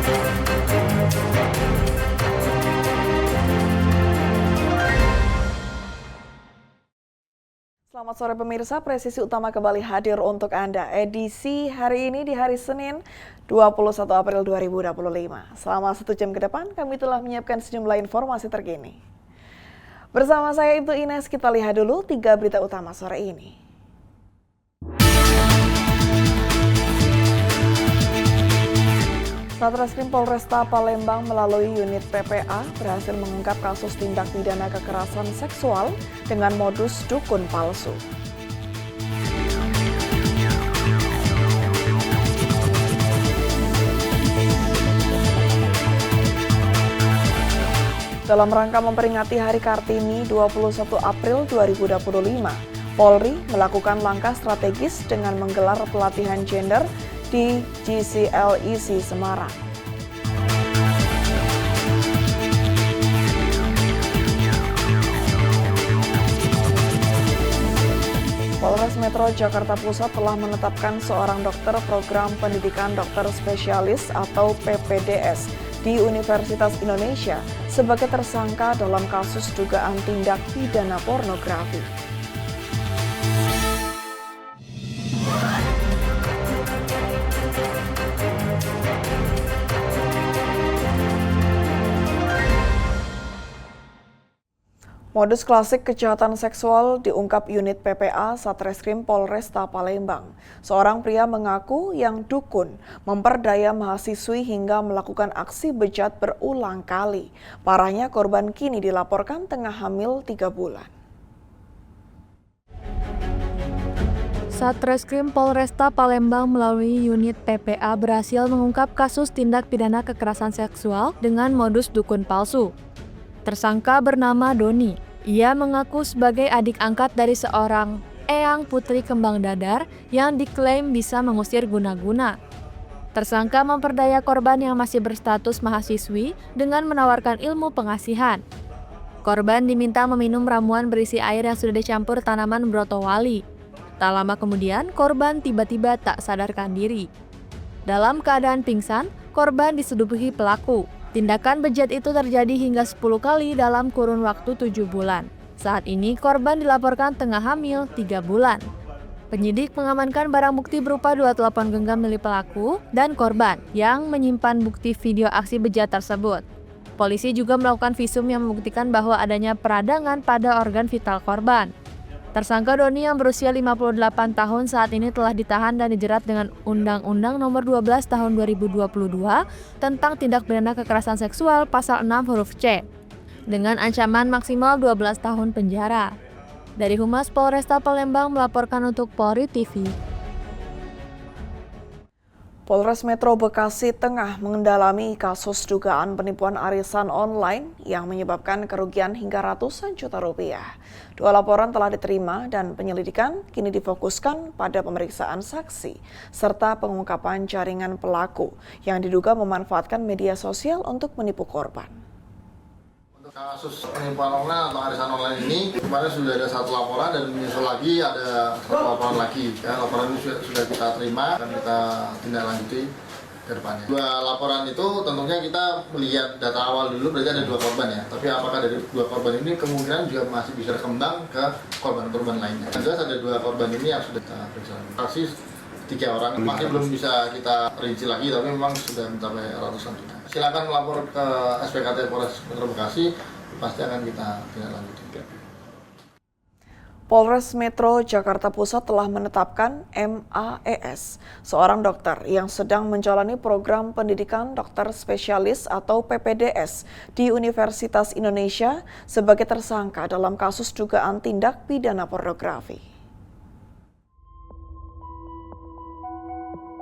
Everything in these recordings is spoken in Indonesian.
Selamat sore pemirsa, Presisi Utama kembali hadir untuk Anda. Edisi hari ini di hari Senin 21 April 2025. Selama 1 jam ke depan kami telah menyiapkan sejumlah informasi terkini. Bersama saya Ibtu Ines, kita lihat dulu 3 berita utama sore ini. Satreskrim Polresta Palembang melalui unit PPA berhasil mengungkap kasus tindak pidana kekerasan seksual dengan modus dukun palsu. Dalam rangka memperingati Hari Kartini 21 April 2025, Polri melakukan langkah strategis dengan menggelar pelatihan gender di GCLEC Semarang. Polres Metro Jakarta Pusat telah menetapkan seorang dokter program pendidikan dokter spesialis atau PPDS di Universitas Indonesia sebagai tersangka dalam kasus dugaan tindak pidana pornografi. Modus klasik kejahatan seksual diungkap unit PPA Satreskrim Polresta Palembang. Seorang pria mengaku yang dukun memperdaya mahasiswi hingga melakukan aksi bejat berulang kali. Parahnya korban kini dilaporkan tengah hamil 3 bulan. Satreskrim Polresta Palembang melalui unit PPA berhasil mengungkap kasus tindak pidana kekerasan seksual dengan modus dukun palsu. Tersangka bernama Doni. Ia mengaku sebagai adik angkat dari seorang Eyang Putri Kembang Dadar yang diklaim bisa mengusir guna-guna. Tersangka memperdaya korban yang masih berstatus mahasiswi dengan menawarkan ilmu pengasihan. Korban diminta meminum ramuan berisi air yang sudah dicampur tanaman brotowali. Tak lama kemudian, korban tiba-tiba tak sadarkan diri. Dalam keadaan pingsan, korban disetubuhi pelaku. Tindakan bejat itu terjadi hingga 10 kali dalam kurun waktu 7 bulan. Saat ini korban dilaporkan tengah hamil 3 bulan. Penyidik mengamankan barang bukti berupa 2 telepon genggam milik pelaku dan korban yang menyimpan bukti video aksi bejat tersebut. Polisi juga melakukan visum yang membuktikan bahwa adanya peradangan pada organ vital korban. Tersangka Doni yang berusia 58 tahun saat ini telah ditahan dan dijerat dengan Undang-Undang Nomor 12 Tahun 2022 tentang tindak pidana kekerasan seksual pasal 6 huruf C dengan ancaman maksimal 12 tahun penjara. Dari Humas Polresta Palembang melaporkan untuk Polri TV. Polres Metro Bekasi tengah mengendalami kasus dugaan penipuan arisan online yang menyebabkan kerugian hingga ratusan juta rupiah. 2 laporan telah diterima dan penyelidikan kini difokuskan pada pemeriksaan saksi serta pengungkapan jaringan pelaku yang diduga memanfaatkan media sosial untuk menipu korban. Kasus penipuan online atau arisan online ini kemarin sudah ada 1 laporan dan menyusul lagi ada 1 laporan lagi. Ya, laporan ini sudah kita terima dan kita tindak lanjuti ke depannya. 2 laporan itu tentunya kita melihat data awal dulu, berarti ada 2 korban ya. Tapi apakah dari 2 korban ini kemungkinan juga masih bisa berkembang ke korban-korban lainnya. Yang jelas ada 2 korban ini yang sudah kita periksa. Saksi 3 orang masih belum bisa kita rinci lagi, tapi memang sudah mencapai ratusan juta. Silakan melapor ke SPKT Polres Metro Bekasi, pasti akan kita tindak lanjuti. Polres Metro Jakarta Pusat telah menetapkan MAES, seorang dokter yang sedang menjalani program pendidikan dokter spesialis atau PPDS di Universitas Indonesia sebagai tersangka dalam kasus dugaan tindak pidana pornografi.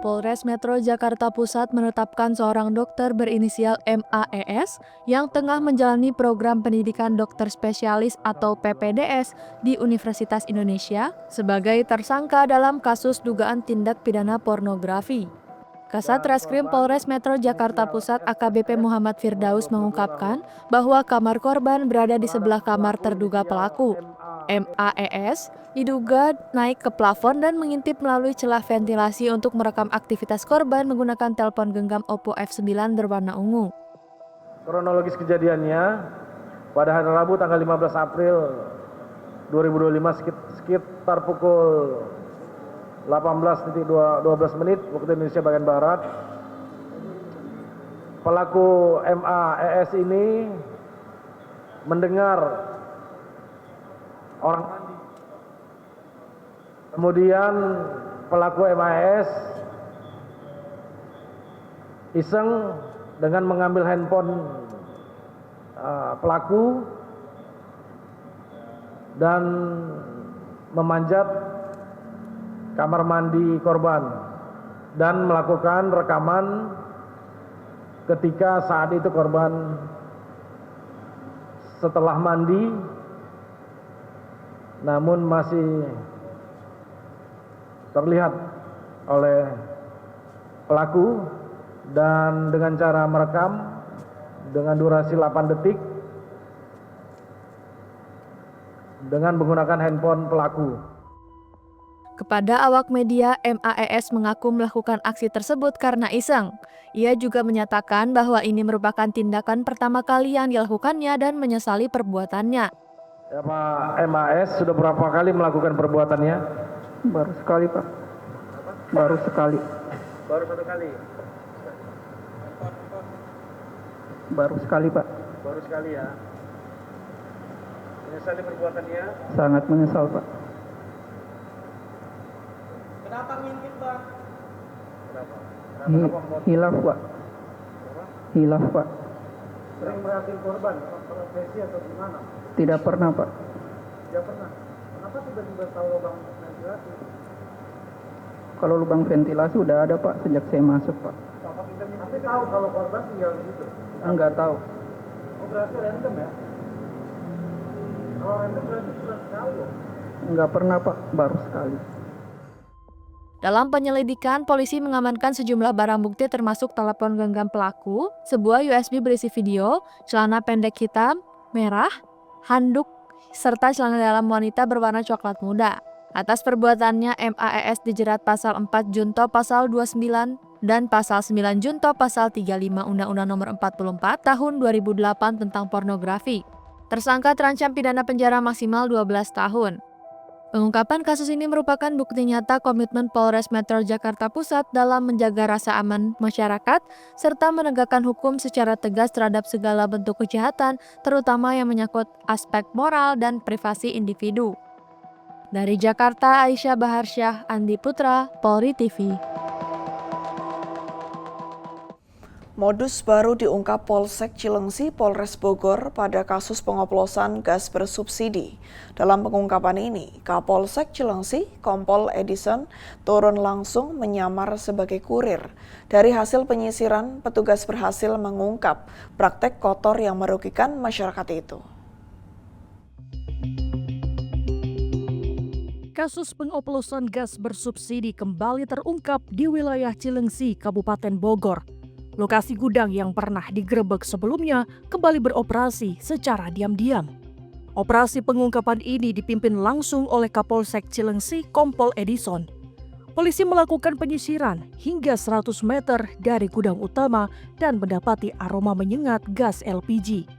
Polres Metro Jakarta Pusat menetapkan seorang dokter berinisial MAES yang tengah menjalani program pendidikan dokter spesialis atau PPDS di Universitas Indonesia sebagai tersangka dalam kasus dugaan tindak pidana pornografi. Kasat Reskrim Polres Metro Jakarta Pusat AKBP Muhammad Firdaus mengungkapkan bahwa kamar korban berada di sebelah kamar terduga pelaku. MAES diduga naik ke plafon dan mengintip melalui celah ventilasi untuk merekam aktivitas korban menggunakan telepon genggam Oppo F9 berwarna ungu. Kronologis kejadiannya, pada hari Rabu tanggal 15 April 2025 sekitar pukul 18.12 menit waktu Indonesia bagian Barat, pelaku MAES ini mendengar orang mandi. Kemudian pelaku MAES iseng dengan mengambil handphone pelaku dan memanjat kamar mandi korban dan melakukan rekaman ketika saat itu korban setelah mandi namun masih terlihat oleh pelaku dan dengan cara merekam dengan durasi 8 detik dengan menggunakan handphone pelaku. Kepada awak media, MAES mengaku melakukan aksi tersebut karena iseng. Ia juga menyatakan bahwa ini merupakan tindakan pertama kali yang dilakukannya dan menyesali perbuatannya. Ya, Pak MAES sudah berapa kali melakukan perbuatannya? Baru sekali, Pak. Baru sekali. Baru satu kali. Baru sekali, Pak. Baru sekali ya. Menyesali perbuatannya? Sangat menyesal, Pak. Kenapa ngintip, Bang? Kenapa? Hilaf, Pak. Hilaf, Pak. Sering merhatiin korban, profesi atau gimana? Tidak pernah, Pak. Tidak pernah. Kenapa tiba-tiba tahu lubang ventilasi? Kalau lubang ventilasi udah ada, Pak, sejak saya masuk, Pak. Tapi tahu kalau korban tinggal di situ? Enggak tahu. Oh, berarti random ya? Kalau random berarti sudah sekali loh. Enggak pernah, Pak. Baru sekali. Dalam penyelidikan, polisi mengamankan sejumlah barang bukti termasuk telepon genggam pelaku, sebuah USB berisi video, celana pendek hitam, merah, handuk, serta celana dalam wanita berwarna coklat muda. Atas perbuatannya, MAES dijerat pasal 4 Junto pasal 29 dan pasal 9 Junto pasal 35 Undang-Undang Nomor 44 Tahun 2008 tentang pornografi. Tersangka terancam pidana penjara maksimal 12 tahun. Pengungkapan kasus ini merupakan bukti nyata komitmen Polres Metro Jakarta Pusat dalam menjaga rasa aman masyarakat serta menegakkan hukum secara tegas terhadap segala bentuk kejahatan, terutama yang menyangkut aspek moral dan privasi individu. Dari Jakarta, Aisyah Baharsyah, Andi Putra, Polri TV. Modus baru diungkap Polsek Cilengsi, Polres Bogor pada kasus pengoplosan gas bersubsidi. Dalam pengungkapan ini, Kapolsek Cilengsi, Kompol Edison, turun langsung menyamar sebagai kurir. Dari hasil penyisiran, petugas berhasil mengungkap praktek kotor yang merugikan masyarakat itu. Kasus pengoplosan gas bersubsidi kembali terungkap di wilayah Cilengsi, Kabupaten Bogor. Lokasi gudang yang pernah digerebek sebelumnya kembali beroperasi secara diam-diam. Operasi pengungkapan ini dipimpin langsung oleh Kapolsek Cilengsi, Kompol Edison. Polisi melakukan penyisiran hingga 100 meter dari gudang utama dan mendapati aroma menyengat gas LPG.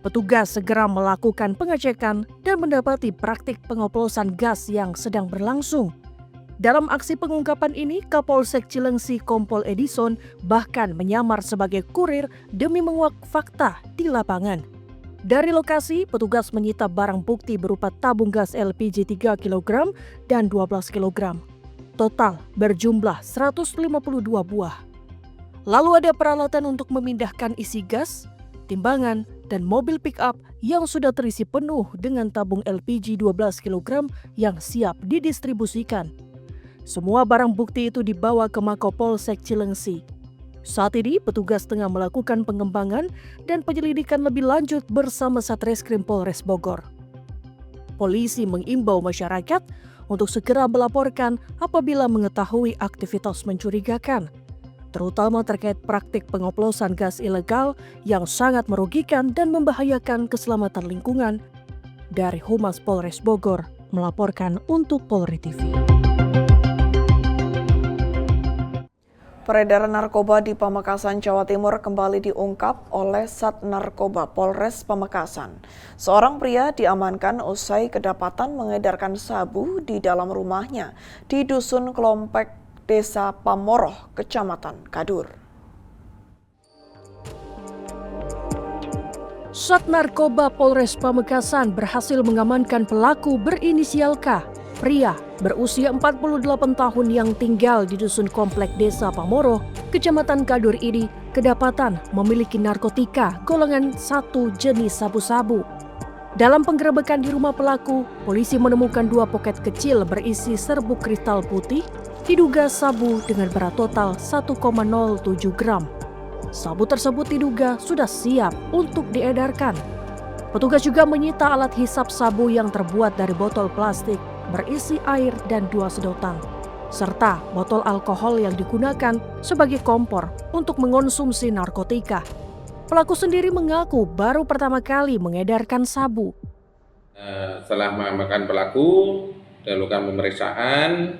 Petugas segera melakukan pengecekan dan mendapati praktik pengoplosan gas yang sedang berlangsung. Dalam aksi pengungkapan ini, Kapolsek Cilengsi Kompol Edison bahkan menyamar sebagai kurir demi menguak fakta di lapangan. Dari lokasi, petugas menyita barang bukti berupa tabung gas LPG 3 kg dan 12 kg. Total berjumlah 152 buah. Lalu ada peralatan untuk memindahkan isi gas, timbangan, dan mobil pick-up yang sudah terisi penuh dengan tabung LPG 12 kg yang siap didistribusikan. Semua barang bukti itu dibawa ke Makopolsek Cilengsi. Saat ini, petugas tengah melakukan pengembangan dan penyelidikan lebih lanjut bersama Satreskrim Polres Bogor. Polisi mengimbau masyarakat untuk segera melaporkan apabila mengetahui aktivitas mencurigakan, terutama terkait praktik pengoplosan gas ilegal yang sangat merugikan dan membahayakan keselamatan lingkungan, dari Humas Polres Bogor melaporkan untuk Polri TV. Peredaran narkoba di Pamekasan, Jawa Timur kembali diungkap oleh Sat Narkoba Polres Pamekasan. Seorang pria diamankan usai kedapatan mengedarkan sabu di dalam rumahnya di Dusun Klompek, Desa Pamoroh, Kecamatan Kadur. Sat Narkoba Polres Pamekasan berhasil mengamankan pelaku berinisial K, pria berusia 48 tahun yang tinggal di Dusun Komplek Desa Pamoroh, Kecamatan Kadur ini kedapatan memiliki narkotika golongan 1 jenis sabu-sabu. Dalam penggerebekan di rumah pelaku, polisi menemukan 2 poket kecil berisi serbuk kristal putih, diduga sabu dengan berat total 1,07 gram. Sabu tersebut diduga sudah siap untuk diedarkan. Petugas juga menyita alat hisap sabu yang terbuat dari botol plastik berisi air dan 2 sedotan, serta botol alkohol yang digunakan sebagai kompor untuk mengonsumsi narkotika. Pelaku sendiri mengaku baru pertama kali mengedarkan sabu. Setelah mengamankan pelaku, dilakukan pemeriksaan,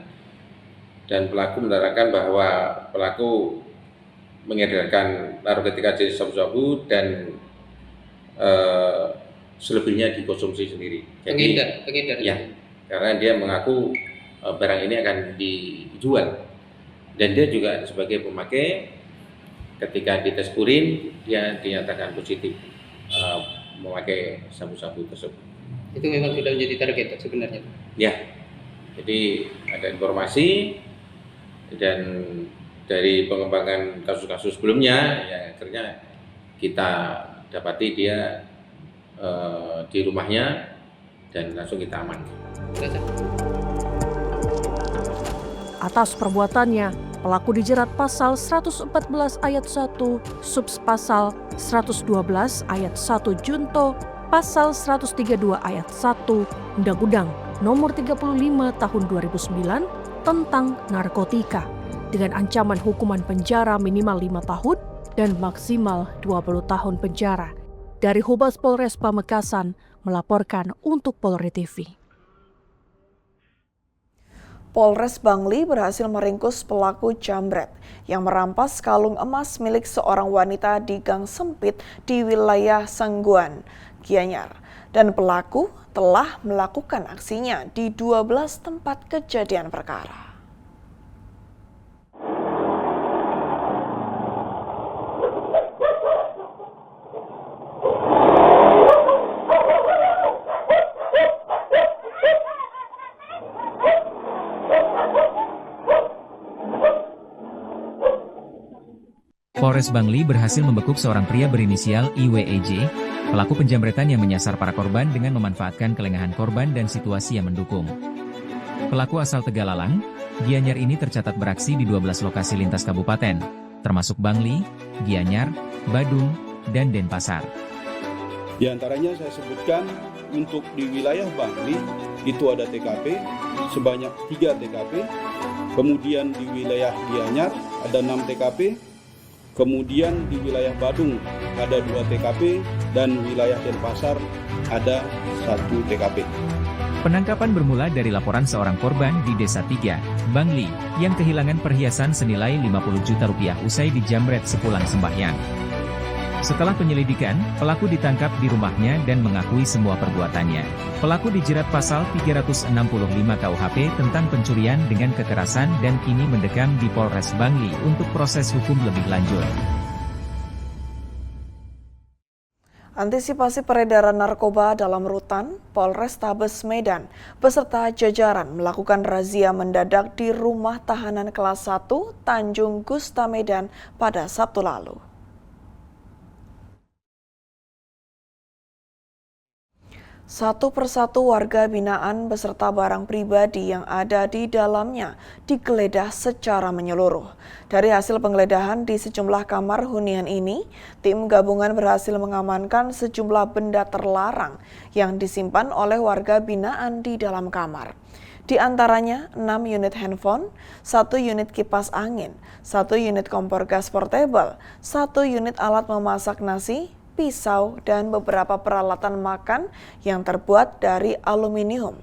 dan pelaku menerangkan bahwa pelaku mengedarkan narkotika jenis sabu-sabu dan selebihnya dikonsumsi sendiri. Pengedar. Ya, karena dia mengaku barang ini akan dijual dan dia juga sebagai pemakai. Ketika dites urin dia dinyatakan positif memakai sabu-sabu tersebut. Itu memang sudah menjadi target sebenarnya. Ya, jadi ada informasi dan dari pengembangan kasus-kasus sebelumnya, ya akhirnya kita dapati dia di rumahnya dan langsung kita amankan. Atas perbuatannya, pelaku dijerat pasal 114 ayat 1, subpasal 112 ayat 1 junto, pasal 132 ayat 1 Undang-Undang Nomor 35 Tahun 2009 tentang narkotika dengan ancaman hukuman penjara minimal 5 tahun dan maksimal 20 tahun penjara. Dari Humas Polres Pamekasan melaporkan untuk Polri TV. Polres Bangli berhasil meringkus pelaku jambret yang merampas kalung emas milik seorang wanita di gang sempit di wilayah Sengguan, Gianyar. Dan pelaku telah melakukan aksinya di 12 tempat kejadian perkara. Polres Bangli berhasil membekuk seorang pria berinisial IWEJ, pelaku penjambretan yang menyasar para korban dengan memanfaatkan kelengahan korban dan situasi yang mendukung. Pelaku asal Tegalalang, Gianyar ini tercatat beraksi di 12 lokasi lintas kabupaten, termasuk Bangli, Gianyar, Badung, dan Denpasar. Di antaranya saya sebutkan untuk di wilayah Bangli itu ada TKP sebanyak 3 TKP, kemudian di wilayah Gianyar ada 6 TKP, kemudian di wilayah Badung ada 2 TKP, dan wilayah Denpasar ada 1 TKP. Penangkapan bermula dari laporan seorang korban di Desa 3, Bangli, yang kehilangan perhiasan senilai 50 juta rupiah usai dijambret sepulang sembahyang. Setelah penyelidikan, pelaku ditangkap di rumahnya dan mengakui semua perbuatannya. Pelaku dijerat pasal 365 KUHP tentang pencurian dengan kekerasan dan kini mendekam di Polres Bangli untuk proses hukum lebih lanjut. Antisipasi peredaran narkoba dalam rutan, Polrestabes Medan beserta jajaran melakukan razia mendadak di rumah tahanan kelas 1 Tanjung Gusta Medan pada Sabtu lalu. Satu persatu warga binaan beserta barang pribadi yang ada di dalamnya digeledah secara menyeluruh. Dari hasil penggeledahan di sejumlah kamar hunian ini, tim gabungan berhasil mengamankan sejumlah benda terlarang yang disimpan oleh warga binaan di dalam kamar. Di antaranya 6 unit handphone, 1 unit kipas angin, 1 unit kompor gas portable, 1 unit alat memasak nasi, pisau, dan beberapa peralatan makan yang terbuat dari aluminium.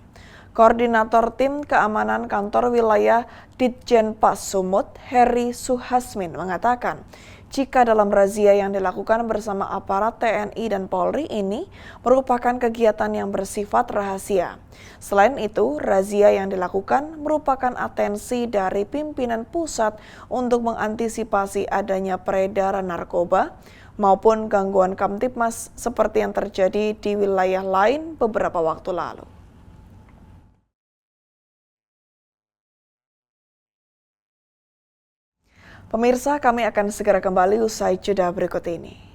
Koordinator Tim Keamanan Kantor Wilayah Ditjenpas Sumut, Heri Suhasmin, mengatakan jika dalam razia yang dilakukan bersama aparat TNI dan Polri ini merupakan kegiatan yang bersifat rahasia. Selain itu, razia yang dilakukan merupakan atensi dari pimpinan pusat untuk mengantisipasi adanya peredaran narkoba maupun gangguan Kamtibmas seperti yang terjadi di wilayah lain beberapa waktu lalu. Pemirsa, kami akan segera kembali usai jeda berikut ini.